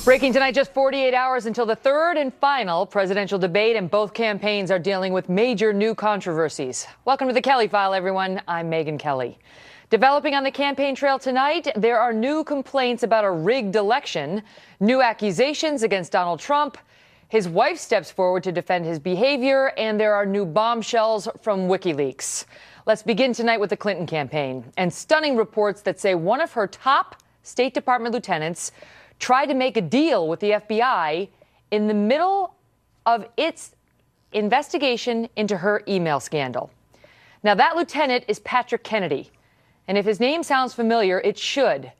Breaking tonight, just 48 hours until the third and final presidential debate, and both campaigns are dealing with major new controversies. Welcome to the Kelly File, everyone. I'm Megyn Kelly. Developing on the campaign trail tonight, there are new complaints about a rigged election, new accusations against Donald Trump. His wife steps forward to defend his behavior, and there are new bombshells from WikiLeaks. Let's begin tonight with the Clinton campaign and stunning reports that say one of her top State Department lieutenants tried to make a deal with the FBI in the middle of its investigation into her email scandal. Now, that lieutenant is Patrick Kennedy, and if his name sounds familiar, it should.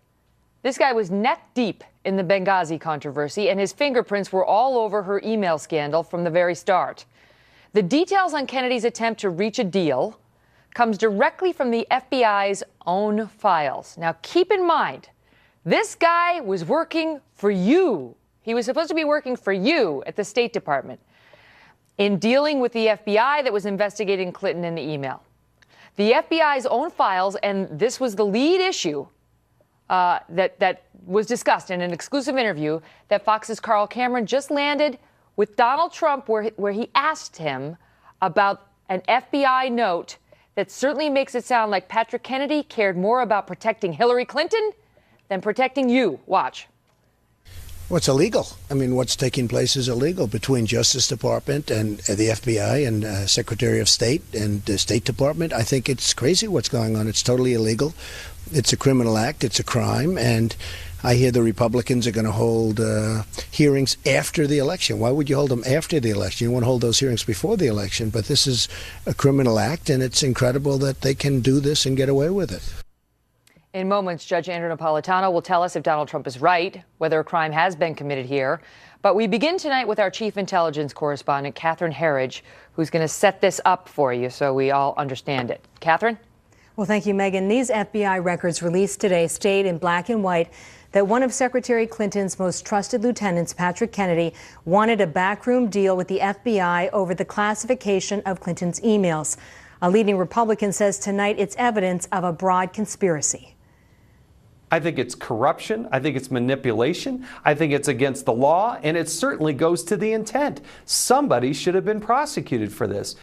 This guy was neck deep in the Benghazi controversy, and his fingerprints were all over her email scandal from the very start. The details on Kennedy's attempt to reach a deal comes directly from the FBI's own files. Now, keep in mind, this guy was working for you. He was supposed to be working for you at the State Department in dealing with the FBI that was investigating Clinton in the email. The FBI's own files, and this was the lead issue that was discussed in an exclusive interview that Fox's Carl Cameron just landed with Donald Trump, where he asked him about an FBI note that certainly makes it sound like Patrick Kennedy cared more about protecting Hillary Clinton than protecting you. Watch. What's illegal? I mean, what's taking place is illegal between Justice Department and the FBI and Secretary of State and the State Department. I think it's crazy what's going on. It's totally illegal. It's a criminal act. It's a crime. And I hear the Republicans are going to hold hearings after the election. Why would you hold them after the election? You want to hold those hearings before the election. But this is a criminal act, and it's incredible that they can do this and get away with it. In moments, Judge Andrew Napolitano will tell us if Donald Trump is right, whether a crime has been committed here. But we begin tonight with our chief intelligence correspondent, Catherine Herridge, who's going to set this up for you so we all understand it. Catherine? Well, thank you, Megyn. These FBI records released today state in black and white that one of Secretary Clinton's most trusted lieutenants, Patrick Kennedy, wanted a backroom deal with the FBI over the classification of Clinton's emails. A leading Republican says tonight it's evidence of a broad conspiracy. I think it's corruption. I think it's manipulation. I think it's against the law, and it certainly goes to the intent. Somebody should have been prosecuted for this.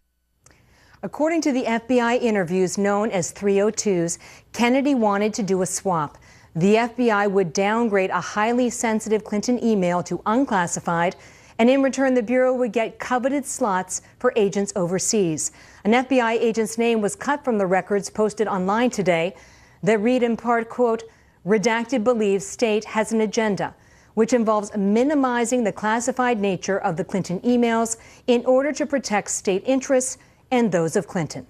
According to the FBI interviews known as 302s, Kennedy wanted to do a swap. The FBI would downgrade a highly sensitive Clinton email to unclassified, and in return, the Bureau would get coveted slots for agents overseas. An FBI agent's name was cut from the records posted online today that read in part, quote, "Redacted believes state has an agenda, which involves minimizing the classified nature of the Clinton emails in order to protect state interests and those of Clinton."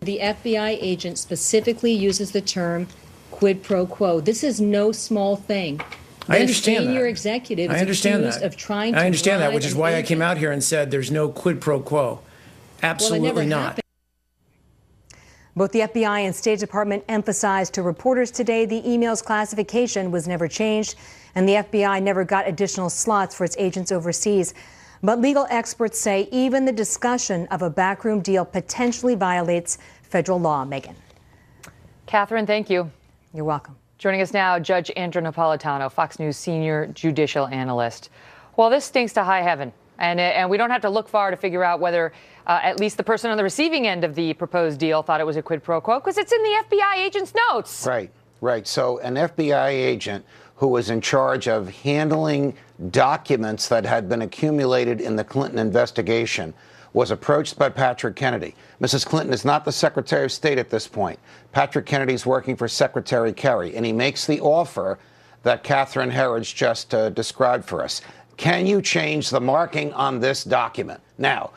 The FBI agent specifically uses the term quid pro quo. This is no small thing. I understand that. Senior executive I understand that. Of trying to I understand that, which is why I agent. came out here and said there's no quid pro quo. Absolutely not. Happened. Both the FBI and State Department emphasized to reporters today the email's classification was never changed, and the FBI never got additional slots for its agents overseas. But legal experts say even the discussion of a backroom deal potentially violates federal law. Megyn. Catherine, thank you. You're welcome. Joining us now, Judge Andrew Napolitano, Fox News senior judicial analyst. Well, this stinks to high heaven, and we don't have to look far to figure out whether at least the person on the receiving end of the proposed deal thought it was a quid pro quo, because it's in the FBI agent's notes. Right. So an FBI agent who was in charge of handling documents that had been accumulated in the Clinton investigation was approached by Patrick Kennedy. Mrs. Clinton is not the Secretary of State at this point. Patrick Kennedy's working for Secretary Kerry, and he makes the offer that Catherine Herridge just described for us. Can you change the marking on this document? Now,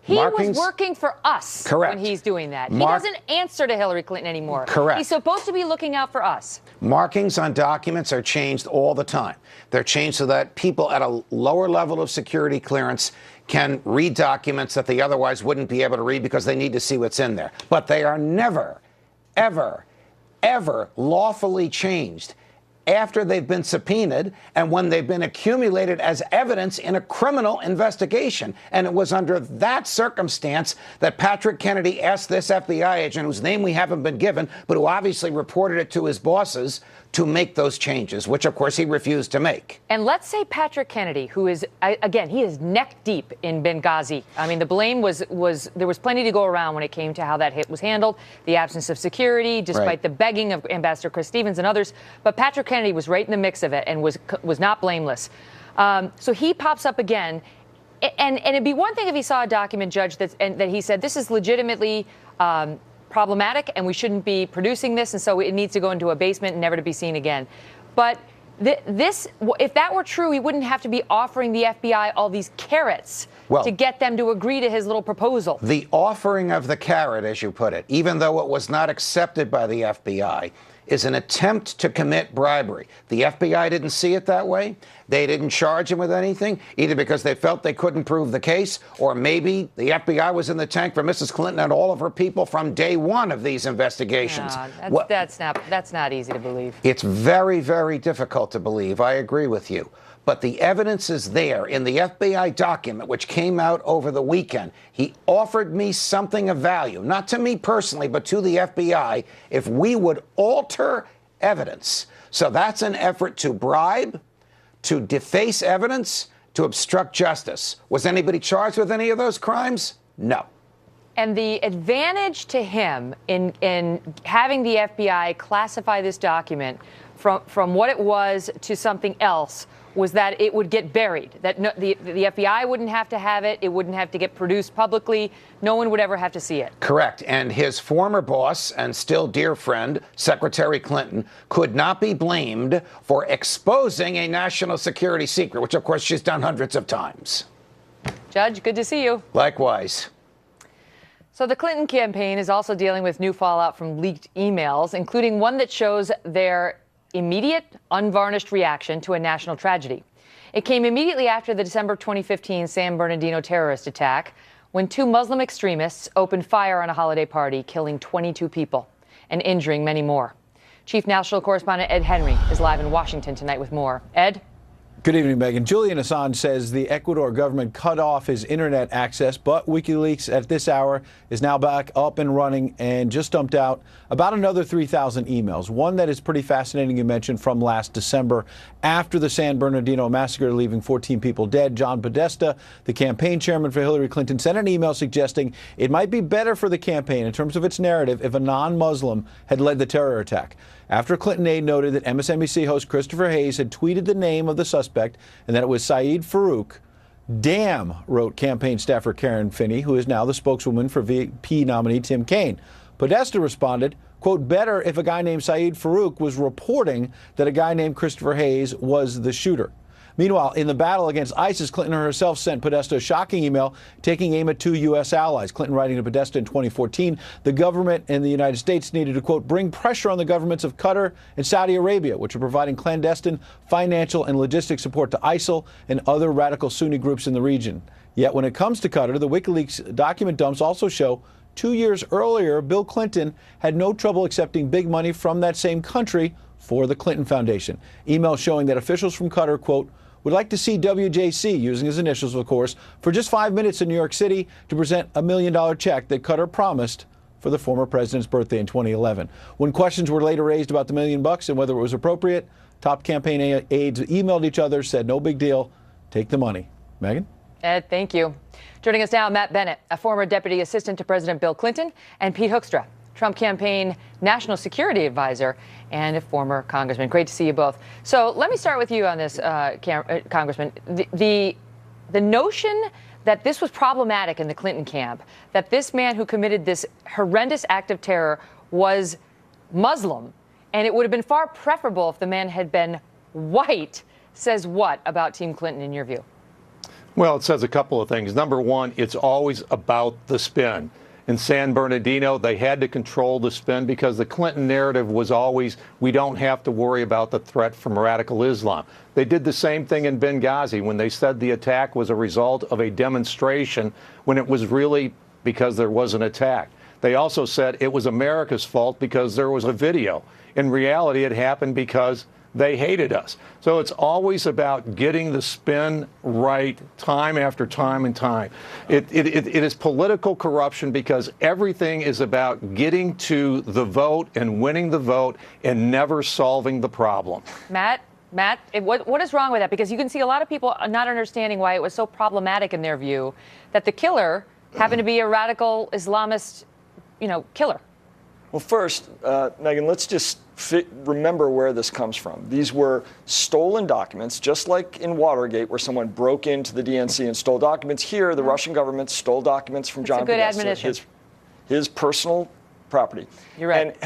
he was working for us. Correct. When he's doing that. He doesn't answer to Hillary Clinton anymore. Correct. He's supposed to be looking out for us. Markings on documents are changed all the time. They're changed so that people at a lower level of security clearance can read documents that they otherwise wouldn't be able to read because they need to see what's in there. But they are never, ever, ever lawfully changed after they've been subpoenaed and when they've been accumulated as evidence in a criminal investigation. And it was under that circumstance that Patrick Kennedy asked this FBI agent, whose name we haven't been given, but who obviously reported it to his bosses, to make those changes, which, of course, he refused to make. And let's say Patrick Kennedy, who is, again, he is neck deep in Benghazi. I mean, the blame was there was plenty to go around when it came to how that hit was handled, the absence of security, despite the begging of Ambassador Chris Stevens and others. But Patrick Kennedy was right in the mix of it and was not blameless. So he pops up again. And it'd be one thing if he saw a document, Judge, that he said, this is legitimately problematic and we shouldn't be producing this, and so it needs to go into a basement and never to be seen again. But if that were true, he wouldn't have to be offering the FBI all these carrots to get them to agree to his little proposal. The offering of the carrot, as you put it, even though it was not accepted by the FBI, is an attempt to commit bribery. The FBI didn't see it that way. They didn't charge him with anything, either because they felt they couldn't prove the case, or maybe the FBI was in the tank for Mrs. Clinton and all of her people from day one of these investigations. No, that's not easy to believe. It's very, very difficult to believe. I agree with you. But the evidence is there in the FBI document, which came out over the weekend. He offered me something of value, not to me personally, but to the FBI, if we would alter evidence. So that's an effort to bribe, to deface evidence, to obstruct justice. Was anybody charged with any of those crimes? No. And the advantage to him in having the FBI classify this document from what it was to something else was that it would get buried, that the FBI wouldn't have to have it, it wouldn't have to get produced publicly, no one would ever have to see it. Correct. And his former boss and still dear friend, Secretary Clinton, could not be blamed for exposing a national security secret, which, of course, she's done hundreds of times. Judge, good to see you. Likewise. So the Clinton campaign is also dealing with new fallout from leaked emails, including one that shows their immediate, unvarnished reaction to a national tragedy. It came immediately after the December 2015 San Bernardino terrorist attack, when two Muslim extremists opened fire on a holiday party, killing 22 people and injuring many more. Chief National Correspondent Ed Henry is live in Washington tonight with more. Ed? Good evening, Megan. Julian Assange says the Ecuador government cut off his internet access, but WikiLeaks at this hour is now back up and running and just dumped out about another 3,000 emails. One that is pretty fascinating, you mentioned, from last December after the San Bernardino massacre, leaving 14 people dead. John Podesta, the campaign chairman for Hillary Clinton, sent an email suggesting it might be better for the campaign in terms of its narrative if a non-Muslim had led the terror attack. After Clinton aide noted that MSNBC host Christopher Hayes had tweeted the name of the suspect and that it was Saeed Farouk, damn, wrote campaign staffer Karen Finney, who is now the spokeswoman for VP nominee Tim Kaine. Podesta responded, quote, better if a guy named Saeed Farouk was reporting that a guy named Christopher Hayes was the shooter. Meanwhile, in the battle against ISIS, Clinton herself sent Podesta a shocking email taking aim at two U.S. allies. Clinton writing to Podesta in 2014, the government in the United States needed to, quote, bring pressure on the governments of Qatar and Saudi Arabia, which are providing clandestine financial and logistic support to ISIL and other radical Sunni groups in the region. Yet when it comes to Qatar, the WikiLeaks document dumps also show 2 years earlier, Bill Clinton had no trouble accepting big money from that same country for the Clinton Foundation. Emails showing that officials from Qatar, quote, would like to see WJC, using his initials, of course, for just 5 minutes in New York City to present $1 million check that Qatar promised for the former president's birthday in 2011. When questions were later raised about the $1 million and whether it was appropriate, top campaign aides emailed each other, said no big deal, take the money. Megan? Ed, thank you. Joining us now, Matt Bennett, a former deputy assistant to President Bill Clinton, and Pete Hoekstra, Trump campaign national security advisor and a former congressman. Great to see you both. So let me start with you on this, Congressman. The notion that this was problematic in the Clinton camp, that this man who committed this horrendous act of terror was Muslim, and it would have been far preferable if the man had been white, says what about Team Clinton in your view? Well, it says a couple of things. Number one, it's always about the spin. In San Bernardino, they had to control the spin because the Clinton narrative was always, we don't have to worry about the threat from radical Islam. They did the same thing in Benghazi when they said the attack was a result of a demonstration when it was really because there was an attack. They also said it was America's fault because there was a video. In reality, it happened because they hated us. So it's always about getting the spin right time after time and time. It is political corruption because everything is about getting to the vote and winning the vote and never solving the problem. Matt, what is wrong with that? Because you can see a lot of people not understanding why it was so problematic in their view that the killer happened to be a radical Islamist, killer. Well, first, Megan, let's just remember where this comes from. These were stolen documents, just like in Watergate, where someone broke into the DNC and stole documents. Here, the Russian government stole documents from John Podesta, his personal property. You're right.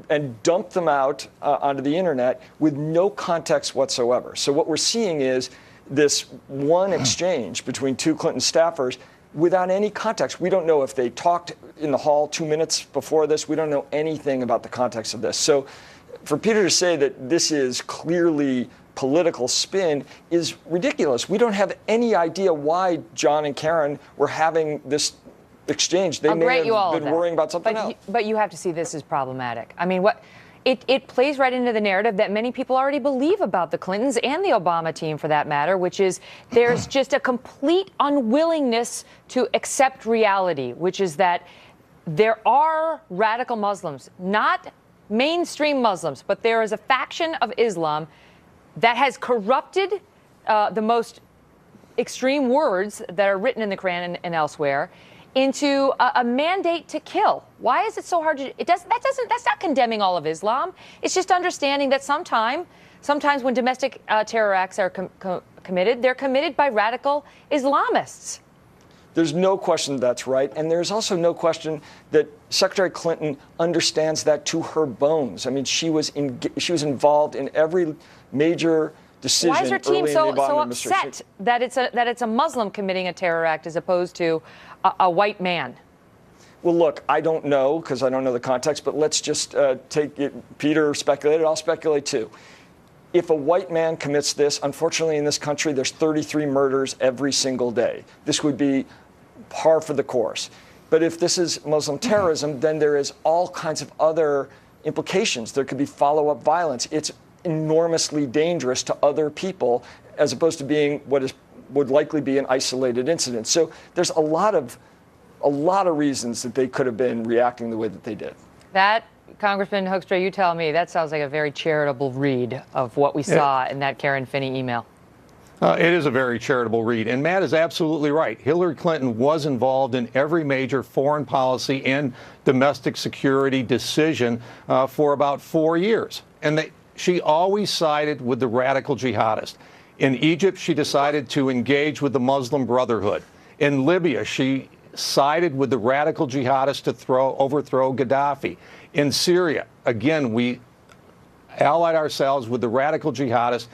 And dumped them out onto the internet with no context whatsoever. So what we're seeing is this one exchange between two Clinton staffers without any context. We don't know if they talked in the hall 2 minutes before this. We don't know anything about the context of this. So for Peter to say that this is clearly political spin is ridiculous. We don't have any idea why John and Karen were having this exchange. They may have been worrying about something else. But you have to see this as problematic. I mean, it plays right into the narrative that many people already believe about the Clintons and the Obama team, for that matter, which is there's just a complete unwillingness to accept reality, which is that there are radical Muslims, not mainstream Muslims, but there is a faction of Islam that has corrupted the most extreme words that are written in the Quran and elsewhere into a mandate to kill. Why is it so hard to? That's not condemning all of Islam. It's just understanding that sometimes when domestic terror acts are committed, they're committed by radical Islamists. There's no question that's right, and there's also no question that Secretary Clinton understands that to her bones. I mean, she was involved in every major decision. Why is her team so administration. upset that it's a Muslim committing a terror act as opposed to a white man? Well, look, I don't know because I don't know the context, but let's just take it. Peter speculated. I'll speculate too. If a white man commits this, unfortunately in this country, there's 33 murders every single day. This would be par for the course. But if this is Muslim terrorism, then there is all kinds of other implications. There could be follow-up violence. It's enormously dangerous to other people as opposed to being what would likely be an isolated incident. So there's a lot of reasons that they could have been reacting the way that they did. That, Congressman Hoekstra, you tell me, that sounds like a very charitable read of what we saw in that Karen Finney email. It is a very charitable read. And Matt is absolutely right. Hillary Clinton was involved in every major foreign policy and domestic security decision for about 4 years. And she always sided with the radical jihadists. In Egypt, she decided to engage with the Muslim Brotherhood. In Libya, she sided with the radical jihadists to overthrow Gaddafi. In Syria, again, we allied ourselves with the radical jihadists.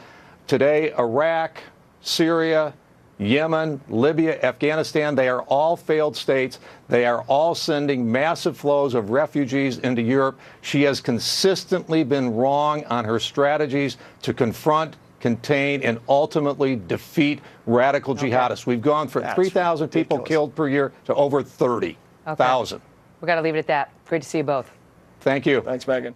Today, Iraq, Syria, Yemen, Libya, Afghanistan, they are all failed states. They are all sending massive flows of refugees into Europe. She has consistently been wrong on her strategies to confront, contain, and ultimately defeat radical jihadists. We've gone from 3,000 people killed per year to over 30,000. We've got to leave it at that. Great to see you both. Thank you. Thanks, Megan.